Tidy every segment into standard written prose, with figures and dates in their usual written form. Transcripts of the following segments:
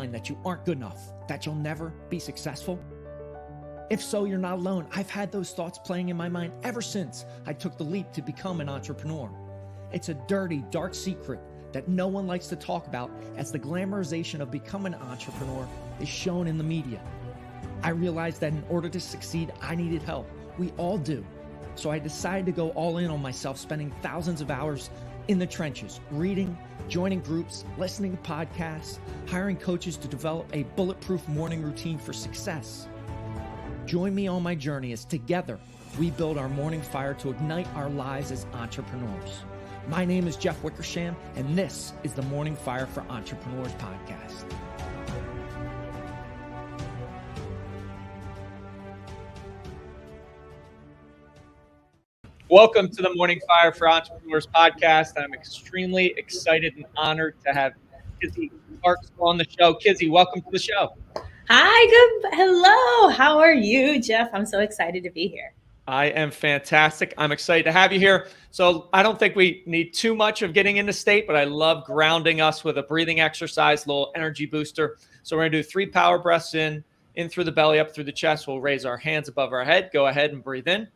mind that you aren't good enough, that you'll never be successful? If so, you're not alone. I've had those thoughts playing in my mind ever since I took the leap to become an entrepreneur. It's a dirty, dark secret that no one likes to talk about, as the glamorization of becoming an entrepreneur is shown in the media. I realized that in order to succeed, I needed help. We all do. So I decided to go all in on myself, spending thousands of hours in the trenches, reading, joining groups, listening to podcasts, hiring coaches to develop a bulletproof morning routine for success. Join me on my journey as together we build our morning fire to ignite our lives as entrepreneurs. My name is Jeff Wickersham, and this is the Morning Fire for Entrepreneurs podcast. Welcome to the Morning Fire for Entrepreneurs podcast. I'm extremely excited and honored to have Kizzy Parks on the show. Kizzy, welcome to the show. Hi, hello. How are you, Jeff? I'm so excited to be here. I am fantastic. I'm excited to have you here. So I don't think we need too much of getting into state, but I love grounding us with a breathing exercise, a little energy booster. So we're going to do 3 power breaths in through the belly, up through the chest. We'll raise our hands above our head. Go ahead and breathe in.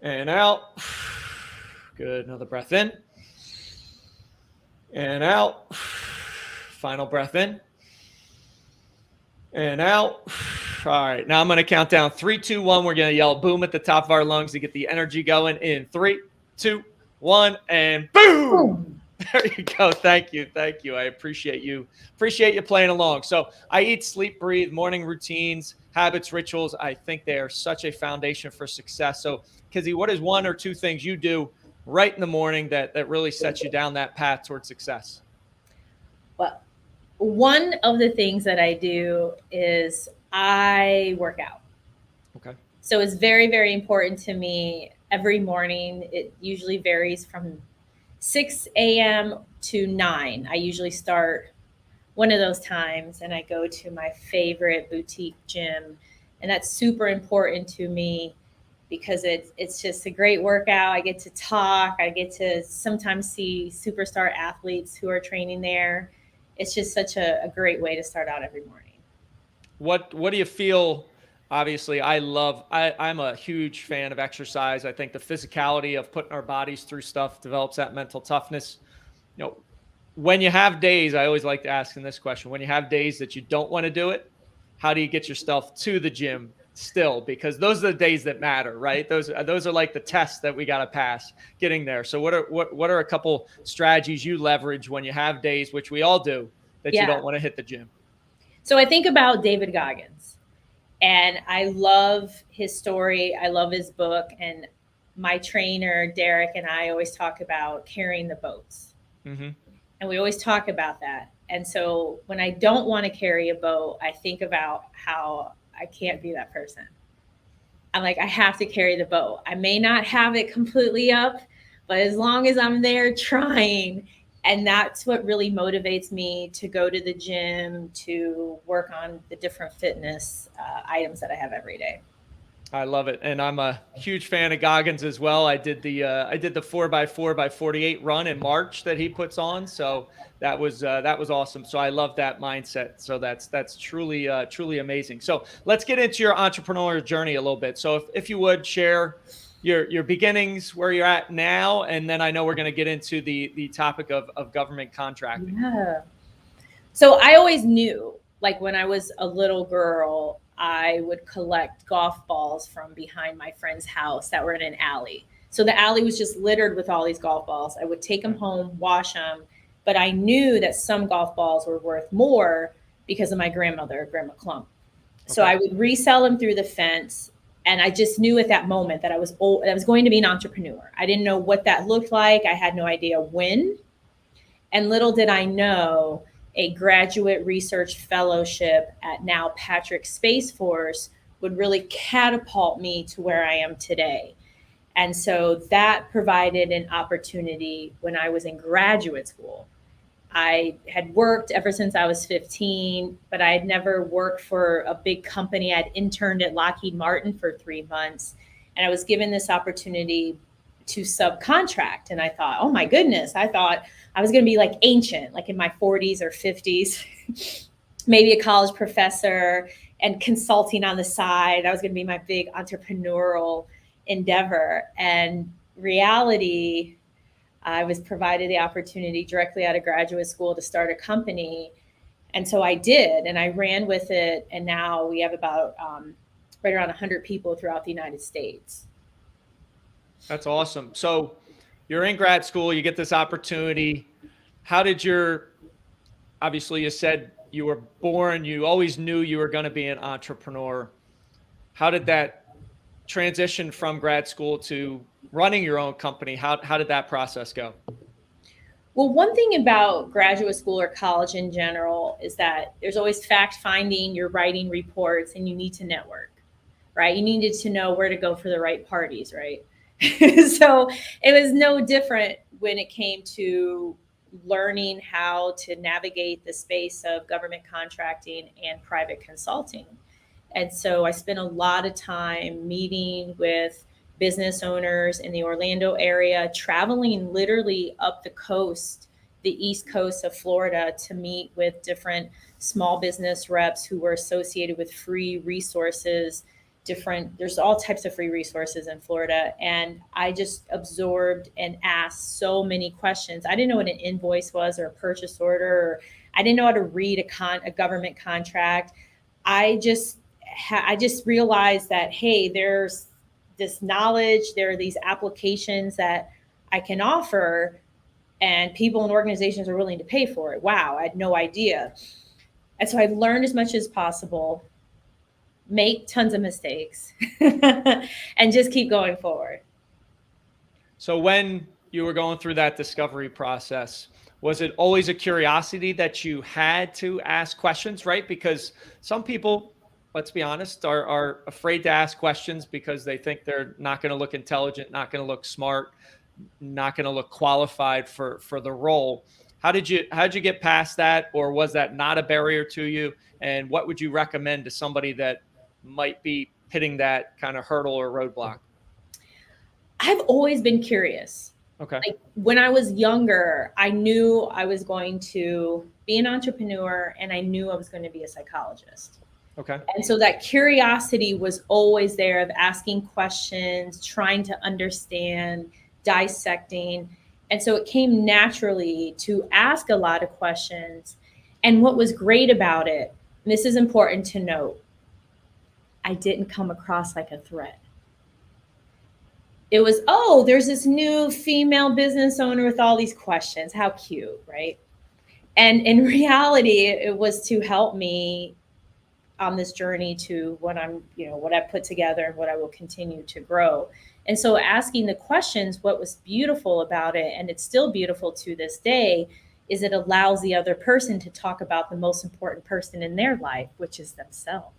And out. Good. Another breath in. And out. Final breath in. And out. All right. Now I'm going to count down 3, 2, 1. We're going to yell boom at the top of our lungs to get the energy going in 3, 2, 1, and boom. There you go. Thank you. Thank you. I appreciate you. Appreciate you playing along. So I eat, sleep, breathe, morning routines, habits, rituals. I think they are such a foundation for success. So Kizzy, what is 1 or 2 things you do right in the morning that really sets you down that path towards success? Well, one of the things that I do is I work out. Okay. So it's very, very important to me every morning. It usually varies from 6 a.m. to 9. I usually start one of those times and I go to my favorite boutique gym. And that's super important to me because it's just a great workout. I get to talk. I get to sometimes see superstar athletes who are training there. It's just such a great way to start out every morning. What do you feel? Obviously, I'm a huge fan of exercise. I think the physicality of putting our bodies through stuff develops that mental toughness. You know, when you have days, I always like to ask in this question, when you have days that you don't want to do it, how do you get yourself to the gym still? Because those are the days that matter, right? Those are like the tests that we got to pass getting there. So what are a couple strategies you leverage when you have days, which we all do, that you don't want to hit the gym? So I think about David Goggins, and I love his story. I love his book. And my trainer, Derek, and I always talk about carrying the boats. Mm-hmm. And we always talk about that. And so when I don't want to carry a boat, I think about how I can't be that person. I'm like, I have to carry the boat. I may not have it completely up, but as long as I'm there trying. And that's what really motivates me to go to the gym, to work on the different fitness items that I have every day. I love it. And I'm a huge fan of Goggins as well. I did the 4x4x48 run in March that he puts on. So that was awesome. So I love that mindset. So that's truly amazing. So let's get into your entrepreneurial journey a little bit. So if you would share your beginnings, where you're at now, and then I know we're going to get into the topic of government contracting. Yeah. So I always knew, like when I was a little girl, I would collect golf balls from behind my friend's house that were in an alley. So the alley was just littered with all these golf balls. I would take them home, wash them, but I knew that some golf balls were worth more because of my grandmother, Grandma Clump. So I would resell them through the fence. And I just knew at that moment that I was going to be an entrepreneur. I didn't know what that looked like. I had no idea when. And little did I know, a graduate research fellowship at now Patrick Space Force would really catapult me to where I am today. And so that provided an opportunity when I was in graduate school. I had worked ever since I was 15, but I had never worked for a big company. I'd interned at Lockheed Martin for 3 months, and I was given this opportunity to subcontract. And I thought, oh my goodness, I thought I was going to be like ancient, like in my 40s or 50s, maybe a college professor and consulting on the side. That was going to be my big entrepreneurial endeavor. And reality, I was provided the opportunity directly out of graduate school to start a company. And so I did, and I ran with it. And now we have about right around 100 people throughout the United States. That's awesome. So you're in grad school, you get this opportunity. How did obviously you said you were born, you always knew you were going to be an entrepreneur. How did that transition from grad school to running your own company? How did that process go? Well, one thing about graduate school or college in general is that there's always fact finding, you're writing reports, and you need to network, right? You needed to know where to go for the right parties, right? So it was no different when it came to learning how to navigate the space of government contracting and private consulting. And so I spent a lot of time meeting with business owners in the Orlando area, traveling literally up the coast, the east coast of Florida, to meet with different small business reps who were associated with free resources. There's all types of free resources in Florida. And I just absorbed and asked so many questions. I didn't know what an invoice was or a purchase order, or I didn't know how to read a government contract. I just realized that, hey, there's this knowledge, there are these applications that I can offer, and people and organizations are willing to pay for it. Wow, I had no idea. And so I learned as much as possible, make tons of mistakes, and just keep going forward. So when you were going through that discovery process, was it always a curiosity that you had to ask questions, right? Because some people, let's be honest, are afraid to ask questions because they think they're not going to look intelligent, not going to look smart, not going to look qualified for the role. How did you get past that, or was that not a barrier to you? And what would you recommend to somebody that might be hitting that kind of hurdle or roadblock? I've always been curious. Okay. Like when I was younger, I knew I was going to be an entrepreneur, and I knew I was going to be a psychologist. Okay. And so that curiosity was always there, of asking questions, trying to understand, dissecting. And so it came naturally to ask a lot of questions. And what was great about it, and this is important to note, I didn't come across like a threat. It was, oh, there's this new female business owner with all these questions. How cute, right? And in reality, it was to help me on this journey to what I've put together and what I will continue to grow. And so asking the questions, what was beautiful about it, and it's still beautiful to this day, is it allows the other person to talk about the most important person in their life, which is themselves.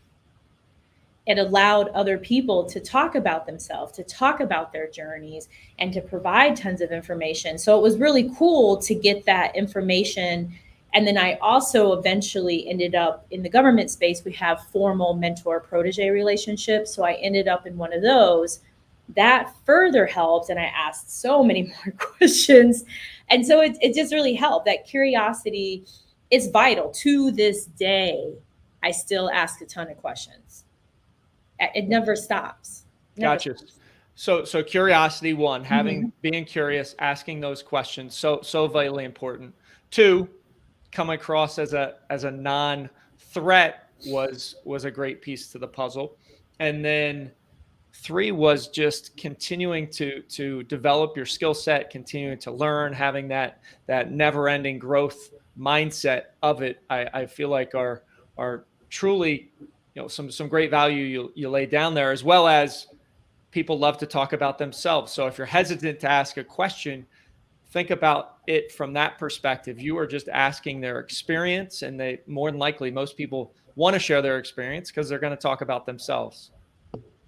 It allowed other people to talk about themselves, to talk about their journeys, and to provide tons of information. So it was really cool to get that information. And then I also eventually ended up in the government space. We have formal mentor-protege relationships. So I ended up in one of those. That further helped. And I asked so many more questions. And so it just really helped. That curiosity is vital. To this day, I still ask a ton of questions. It never stops. Gotcha. So curiosity, one, being curious, asking those questions, so vitally important. Two, come across as a non-threat was a great piece to the puzzle. And then three was just continuing to develop your skill set, continuing to learn, having that never-ending growth mindset of it. I feel like are truly, some great value you lay down there, as well as people love to talk about themselves. So if you're hesitant to ask a question, think about it from that perspective. You are just asking their experience, and they more than likely, most people want to share their experience because they're going to talk about themselves.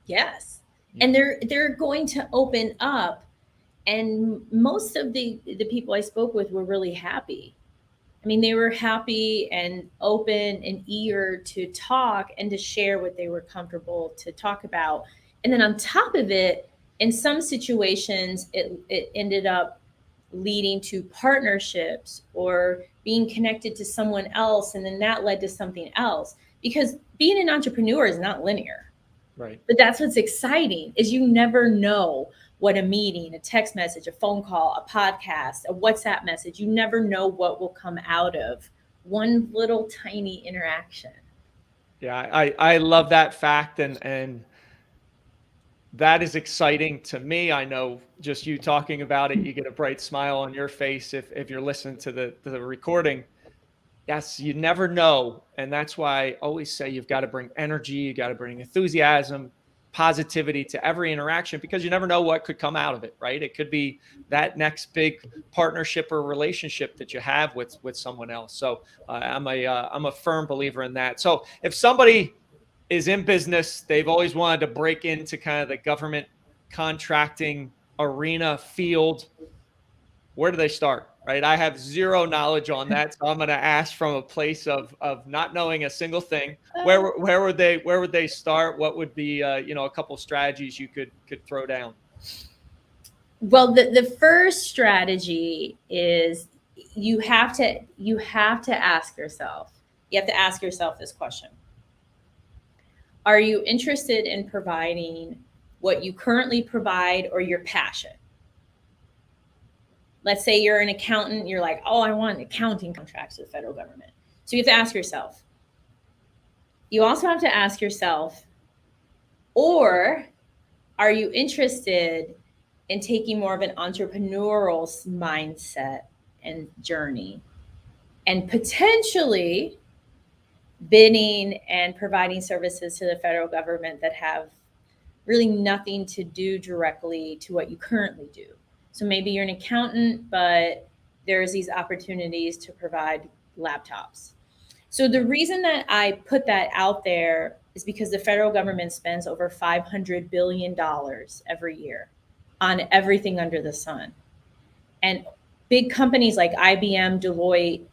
Yes. And they're going to open up. And most of the people I spoke with were really happy. I mean, they were happy and open and eager to talk and to share what they were comfortable to talk about. And then on top of it, In some situations, it ended up leading to partnerships or being connected to someone else, and then that led to something else. Because being an entrepreneur is not linear. Right. But that's what's exciting, is you never know what a meeting, a text message, a phone call, a podcast, a WhatsApp message, you never know what will come out of one little tiny interaction. Yeah, I love that fact, and that is exciting to me. I know just you talking about it, you get a bright smile on your face if you're listening to the recording. Yes, you never know. And that's why I always say you've got to bring energy, you got to bring enthusiasm, positivity to every interaction, because you never know what could come out of it, right? It could be that next big partnership or relationship that you have with someone else. So I'm a firm believer in that. So if somebody is in business, they've always wanted to break into kind of the government contracting arena field, where do they start? Right. I have zero knowledge on that. So I'm going to ask from a place of not knowing a single thing. Where would they start? What would be, a couple strategies you could throw down? Well, the first strategy is you have to ask yourself, this question. Are you interested in providing what you currently provide, or your passion? Let's say you're an accountant, you're like, oh, I want accounting contracts with the federal government. So you have to ask yourself. You also have to ask yourself, or are you interested in taking more of an entrepreneurial mindset and journey, and potentially bidding and providing services to the federal government that have really nothing to do directly to what you currently do? So maybe you're an accountant, but there's these opportunities to provide laptops. So the reason that I put that out there is because the federal government spends over $500 billion every year on everything under the sun. And big companies like IBM, Deloitte,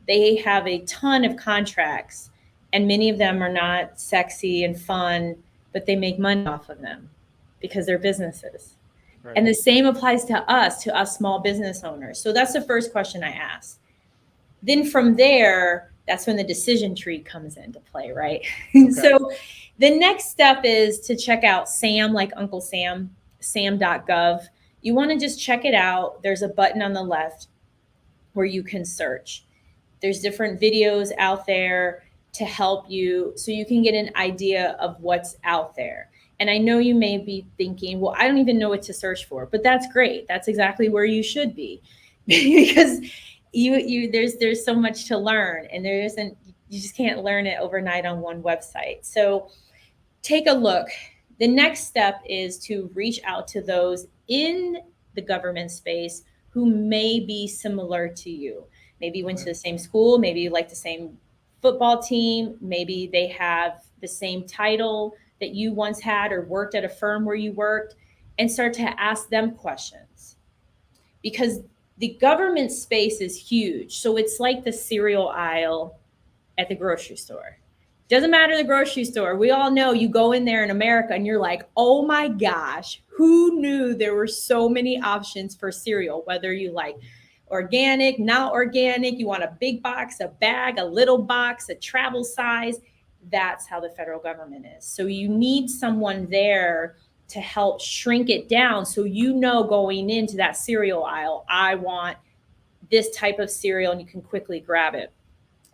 they have a ton of contracts, and many of them are not sexy and fun, but they make money off of them because they're businesses. Right. And the same applies to us small business owners. So that's the first question I ask. Then from there, that's when the decision tree comes into play, right? Okay. So the next step is to check out SAM, like Uncle Sam, sam.gov. You want to just check it out. There's a button on the left where you can search. There's different videos out there to help you so you can get an idea of what's out there. And I know you may be thinking, well, I don't even know what to search for, but that's great. That's exactly where you should be because there's so much to learn, and you just can't learn it overnight on one website. So take a look. The next step is to reach out to those in the government space who may be similar to you. Maybe you went to the same school, maybe you like the same football team, maybe they have the same title that you once had or worked at a firm where you worked, and start to ask them questions. Because the government space is huge. So it's like the cereal aisle at the grocery store. Doesn't matter the grocery store. We all know you go in there in America and you're like, oh my gosh, who knew there were so many options for cereal, whether you like organic, not organic, you want a big box, a bag, a little box, a travel size. That's how the federal government is. So you need someone there to help shrink it down. So you know going into that cereal aisle, I want this type of cereal, and you can quickly grab it.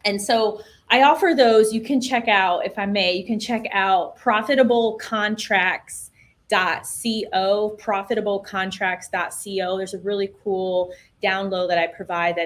And so I offer those. You can check out, if I may, you can check out profitablecontracts.co, profitablecontracts.co. There's a really cool download that I provide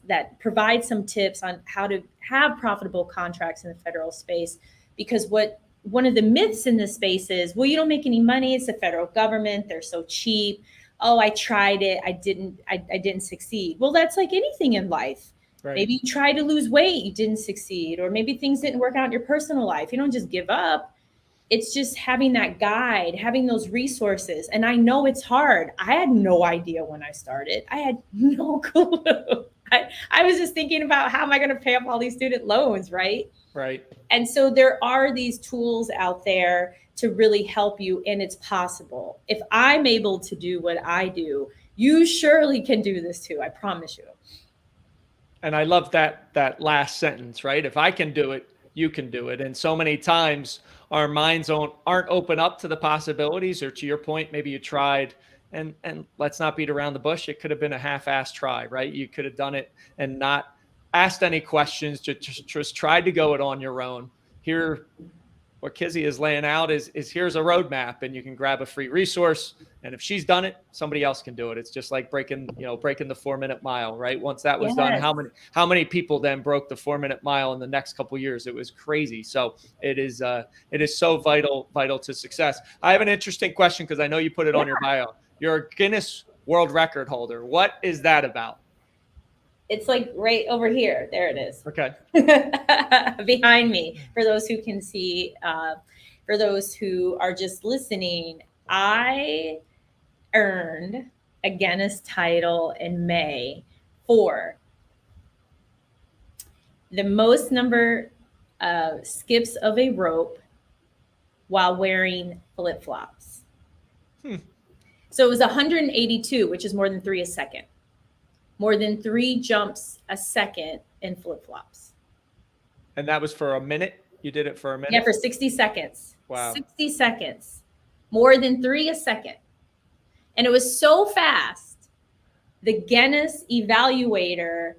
that provides some tips on how to have profitable contracts in the federal space. Because one of the myths in this space is, well, you don't make any money. It's the federal government. They're so cheap. Oh, I tried it. I didn't succeed. Well, that's like anything in life. Right. Maybe you tried to lose weight, you didn't succeed, or maybe things didn't work out in your personal life. You don't just give up. It's just having that guide, having those resources. And I know it's hard. I had no idea when I started. I had no clue. I was just thinking about how am I going to pay off all these student loans, right? Right. And so there are these tools out there to really help you, and it's possible. If I'm able to do what I do, you surely can do this too. I promise you. And I love that last sentence, right? If I can do it, you can do it. And so many times our minds aren't open up to the possibilities, or to your point, maybe you tried and let's not beat around the bush. It could have been a half-assed try, right? You could have done it and not asked any questions, just tried to go it on your own. Here, what Kizzy is laying out is here's a roadmap, and you can grab a free resource. And if she's done it, somebody else can do it. It's just like breaking the 4-minute mile, right? Once that was done, how many people then broke the 4-minute mile in the next couple of years? It was crazy. So it is so vital to success. I have an interesting question because I know you put it on your bio. You're a Guinness World Record holder. What is that about? It's like right over here. There it is. Okay. Behind me, for those who can see, for those who are just listening, I earned a Guinness title in May for the most number of skips of a rope while wearing flip-flops. So it was 182, which is more than 3 a second. More than 3 jumps a second in flip-flops. And that was for a minute? You did it for a minute? Yeah, for 60 seconds. Wow. 60 seconds. More than 3 a second. And it was so fast, the Guinness evaluator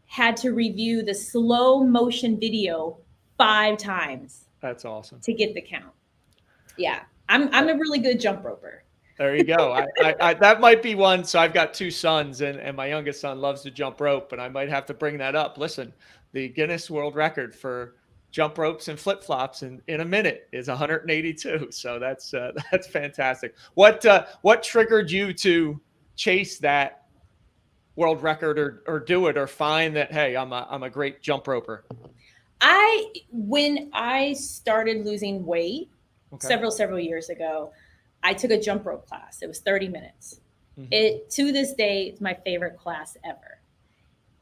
had to review the slow motion video 5 times. That's awesome. To get the count. Yeah. I'm a really good jump roper. There you go. I that might be one. So I've got 2 sons, and my youngest son loves to jump rope, and I might have to bring that up. Listen, the Guinness World Record for jump ropes and flip flops in a minute is 182. So that's fantastic. What triggered you to chase that world record or do it, or find that, hey, I'm a great jump roper? When I started losing weight several years ago, I took a jump rope class. It was 30 minutes. It, to this day, it's my favorite class ever.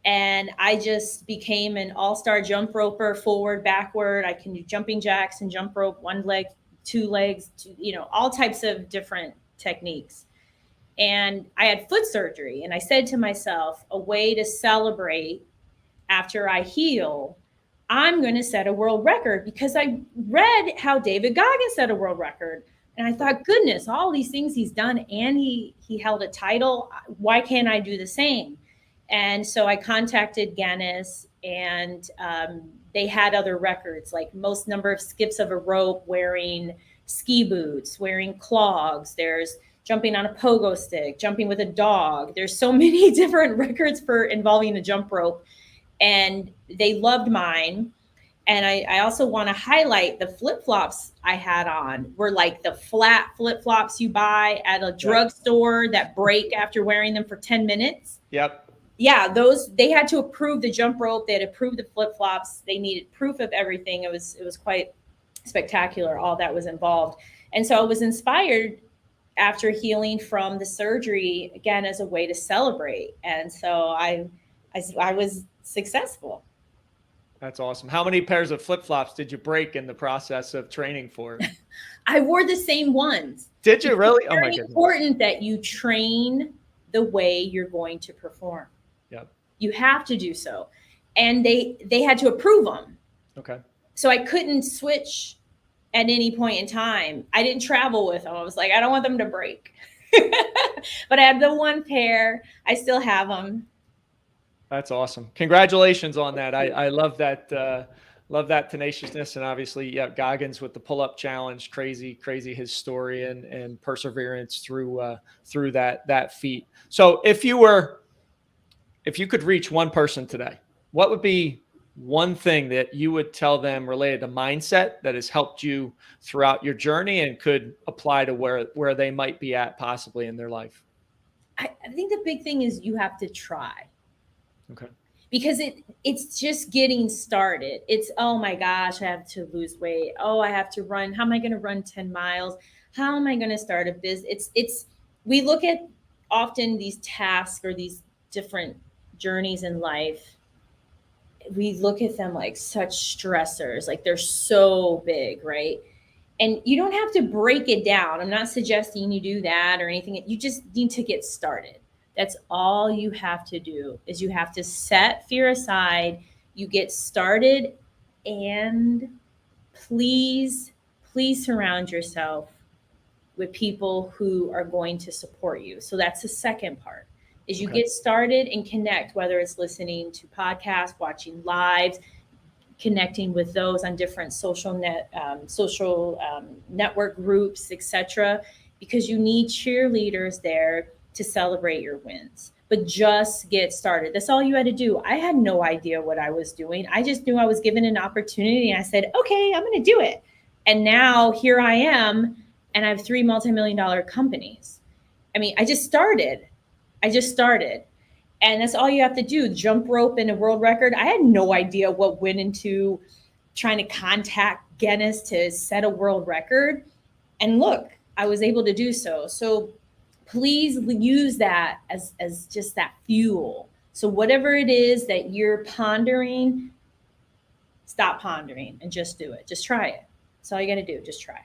And I just became an all-star jump roper, forward, backward. I can do jumping jacks and jump rope, 1 leg, 2 legs, all types of different techniques. And I had foot surgery. And I said to myself, a way to celebrate after I heal, I'm going to set a world record, because I read how David Goggins set a world record. And I thought, goodness, all these things he's done, and he held a title. Why can't I do the same? And so I contacted Guinness, and they had other records, like most number of skips of a rope wearing ski boots, wearing clogs. There's jumping on a pogo stick, jumping with a dog. There's so many different records for involving a jump rope. And they loved mine. And I also want to highlight the flip-flops I had on were like the flat flip-flops you buy at a drugstore that break after wearing them for 10 minutes. Yep. Yeah, they had to approve the jump rope. They had approved the flip-flops. They needed proof of everything. It was quite spectacular, all that was involved. And so I was inspired after healing from the surgery, again, as a way to celebrate. And so I was successful. That's awesome. How many pairs of flip-flops did you break in the process of training for? I wore the same ones. Did you really? It's very important that you train the way you're going to perform. Yep. You have to do so. And they had to approve them. Okay. So I couldn't switch at any point in time. I didn't travel with them. I was like, I don't want them to break. But I had the 1 pair. I still have them. That's awesome. Congratulations on that. I love that. Love that tenaciousness. And obviously, yeah, Goggins with the pull-up challenge, crazy his story and perseverance through that feat. So if you could reach one person today, what would be one thing that you would tell them related to mindset that has helped you throughout your journey and could apply to where they might be at possibly in their life? I think the big thing is you have to try. Okay. Because it's just getting started. It's, oh my gosh, I have to lose weight. Oh, I have to run. How am I going to run 10 miles? How am I going to start a business? We look at often these tasks or these different journeys in life, we look at them like such stressors, like they're so big, right? And you don't have to break it down. I'm not suggesting you do that or anything. You just need to get started. That's all you have to do, is you have to set fear aside. You get started, and please surround yourself with people who are going to support you. So that's the second part, is you get started and connect, whether it's listening to podcasts, watching lives, connecting with those on different social network groups, etc., because you need cheerleaders there to celebrate your wins. But just get started. That's all you had to do. I had no idea what I was doing. I just knew I was given an opportunity, and I said, okay, I'm going to do it. And now here I am, and I have 3 multi-million-dollar companies. I mean, I just started. And that's all you have to do. Jump rope and a world record. I had no idea what went into trying to contact Guinness to set a world record. And look, I was able to do so. So please use that as just that fuel. So whatever it is that you're pondering, stop pondering and just do it. Just try it. That's all you got to do. Just try.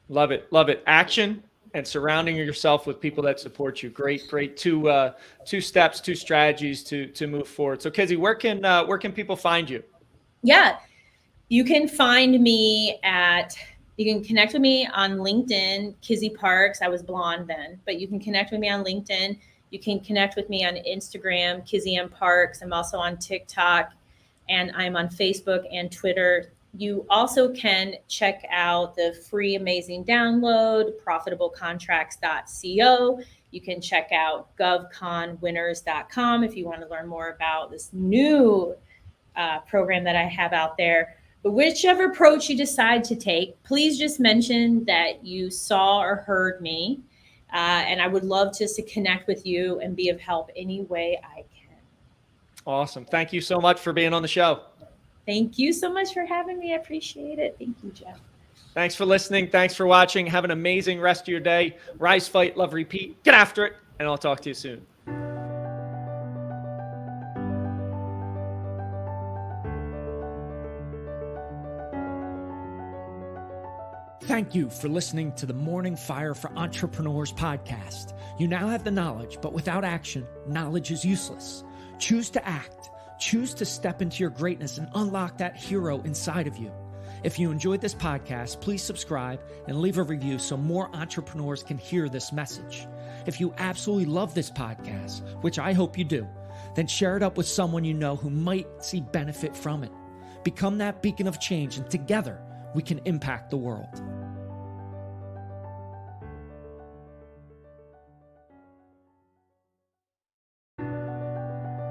Love it. Love it. Action and surrounding yourself with people that support you. Great. Two steps, two strategies to move forward. So Kizzy, where can people find you? Yeah, you can find me you can connect with me on LinkedIn, Kizzy Parks. I was blonde then, but you can connect with me on LinkedIn. You can connect with me on Instagram, Kizzy M Parks. I'm also on TikTok, and I'm on Facebook and Twitter. You also can check out the free amazing download, profitablecontracts.co. You can check out govconwinners.com if you want to learn more about this new program that I have out there. But whichever approach you decide to take, please just mention that you saw or heard me. And I would love just to connect with you and be of help any way I can. Awesome. Thank you so much for being on the show. Thank you so much for having me. I appreciate it. Thank you, Jeff. Thanks for listening. Thanks for watching. Have an amazing rest of your day. Rise, fight, love, repeat. Get after it. And I'll talk to you soon. Thank you for listening to the Morning Fire for Entrepreneurs podcast. You now have the knowledge, but without action, knowledge is useless. Choose to act. Choose to step into your greatness and unlock that hero inside of you. If you enjoyed this podcast, please subscribe and leave a review so more entrepreneurs can hear this message. If you absolutely love this podcast, which I hope you do, then share it up with someone you know who might see benefit from it. Become that beacon of change, and together we can impact the world.